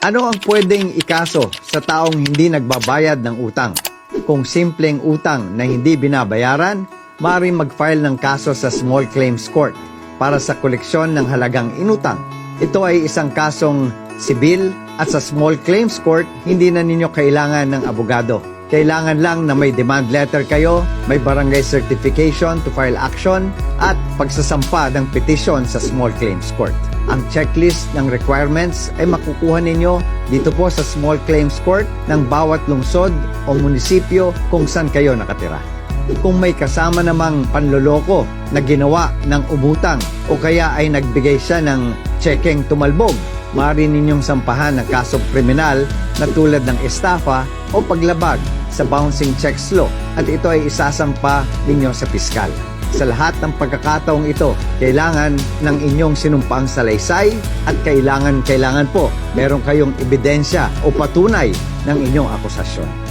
Ano ang pwedeng ikaso sa taong hindi nagbabayad ng utang? Kung simpleng utang na hindi binabayaran, maaaring mag-file ng kaso sa Small Claims Court para sa koleksyon ng halagang inutang. Ito ay isang kasong sibil at sa Small Claims Court, hindi na ninyo kailangan ng abogado. Kailangan lang na may demand letter kayo, may barangay certification to file action, at pagsasampa ng petition sa Small Claims Court. Ang checklist ng requirements ay makukuha ninyo dito po sa Small Claims Court ng bawat lungsod o munisipyo kung saan kayo nakatira. Kung may kasama namang panloloko na ginawa ng umutang o kaya ay nagbigay siya ng tsekeng tumalbog, maaari ninyong sampahan ng kasong kriminal na tulad ng estafa o paglabag sa bouncing checks law at ito ay isasampa ninyo sa piskal. Sa lahat ng pagkakataong ito, kailangan ng inyong sinumpaang salaysay at kailangan po meron kayong ebidensya o patunay ng inyong akusasyon.